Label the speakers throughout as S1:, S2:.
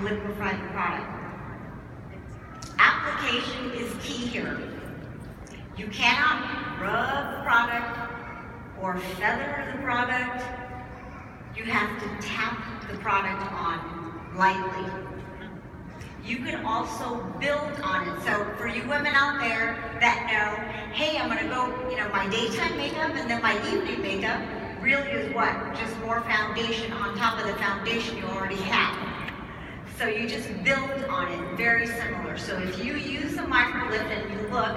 S1: liquefy the product. Application is key here. You cannot rub the product or feather the product. You have to tap the product on lightly. You can also build on it. So for you women out there that know, hey, I'm gonna go, my daytime makeup and then my evening makeup really is what? Just more foundation on top of the foundation you already have. So you just build on it, very similar. So if you use a micro lift and you look,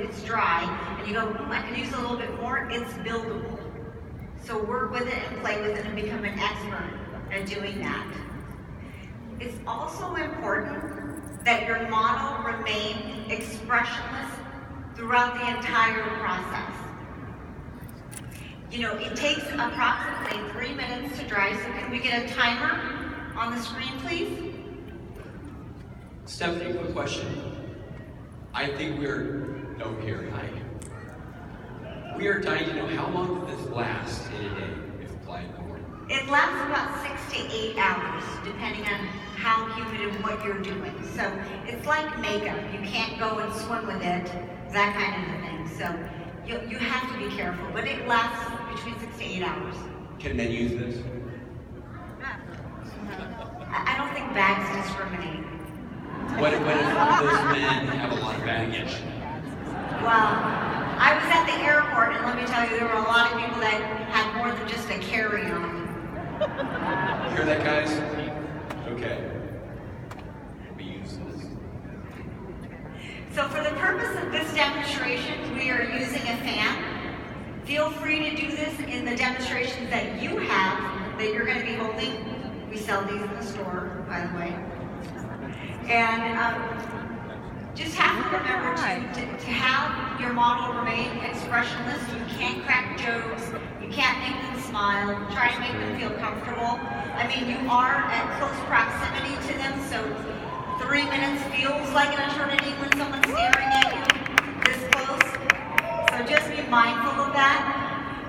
S1: it's dry, and you go, I can use a little bit more, it's buildable. So work with it and play with it and become an expert at doing that. It's also important that your model remain expressionless throughout the entire process. It takes approximately 3 minutes to dry, so can we get a timer on the screen, please?
S2: Stephanie, quick question. I think hi. We are dying to know how long does this last in a day if applied in the morning?
S1: It lasts about 6 to 8 hours, depending on how humid and what you're doing. So it's like makeup. You can't go and swim with it, that kind of a thing. So you have to be careful, but it lasts between 6 to 8 hours.
S2: Can men use this?
S1: I don't think bags discriminate.
S2: What if those men have a lot of baggage?
S1: Well, I was at the airport, and let me tell you, there were a lot of people that had more than just a carry-on.
S2: You hear that, guys? Okay. We'll be using this.
S1: So for the purpose of this demonstration, we are using a fan. Feel free to do this in the demonstrations that you have, that you're going to be holding. We sell these in the store, by the way. And just have to remember to have your model remain expressionless. You can't crack jokes. You can't make them smile. Try to make them feel comfortable. I mean, you are at close proximity to them, so 3 minutes feels like an eternity when someone's staring at you this close. So just be mindful of that.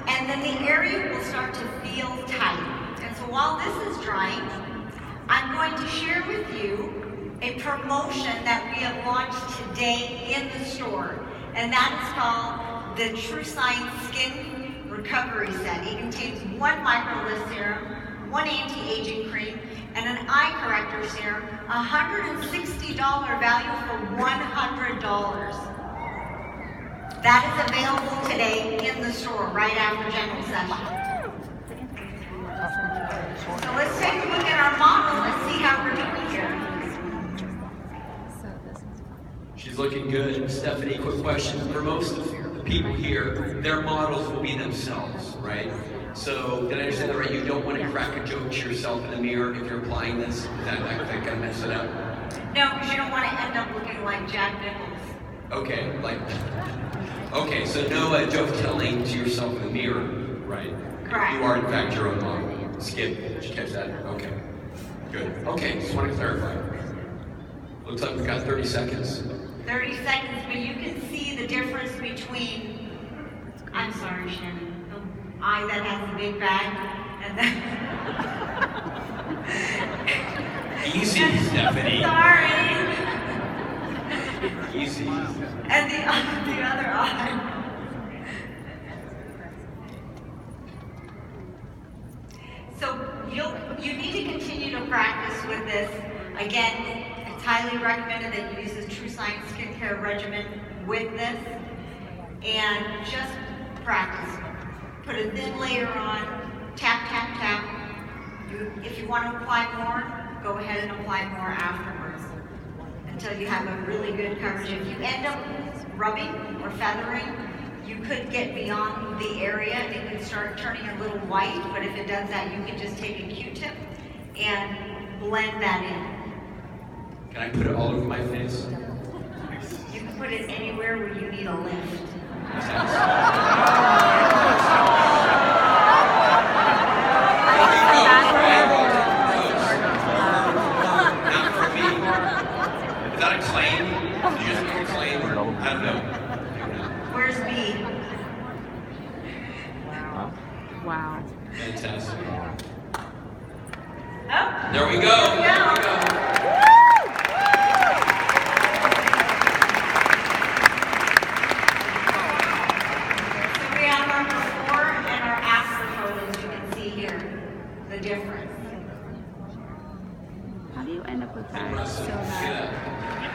S1: And then the area will start to feel tight. And so while this is drying, I'm going to share with you a promotion that we have launched today in the store, and that is called the True Science Skin Recovery Set. It contains 1 micro-lift serum, 1 anti-aging cream, and an eye corrector serum, $160 value for $100. That is available today in the store right after general session. So let's take a look at our model and see how we're doing here.
S2: She's looking good. Stephanie, quick question. For most of the people here, their models will be themselves, right? So, did I understand that right? You don't want to crack a joke to yourself in the mirror if you're applying this? Is that going to mess it up?
S1: No, because you don't want to end up looking like Jack Nichols.
S2: Okay, so no joke telling to yourself in the mirror, right?
S1: Correct.
S2: You are, in fact, your own model. Skip, did you catch that? Okay, good. Okay, just want to clarify. Looks like we've got 30 seconds.
S1: 30 seconds, but you can see the difference between, I'm sorry, Shannon, the eye that has the big bag and the...
S2: Easy, Stephanie.
S1: Sorry.
S2: Easy.
S1: And the other eye. So you need to continue to practice with this. Again, it's highly recommended that you use the True Science skincare regimen with this, and just practice. Put a thin layer on, tap, tap, tap. If you want to apply more, go ahead and apply more afterwards until you have a really good coverage. If you end up rubbing or feathering, you could get beyond the area. It could start turning a little white, but if it does that, you can just take a Q-tip and blend that in.
S2: Can I put it all over my face?
S1: You can put it anywhere where you need a lift.
S2: Not for me. Is that a claim? Did you just make a claim? I don't know.
S1: Where's B?
S3: Wow.
S2: Fantastic.
S1: Oh.
S2: There we go.
S1: There we go.
S2: There we go.
S3: up with that
S2: Impressive.
S3: so
S2: See
S3: bad.
S2: that?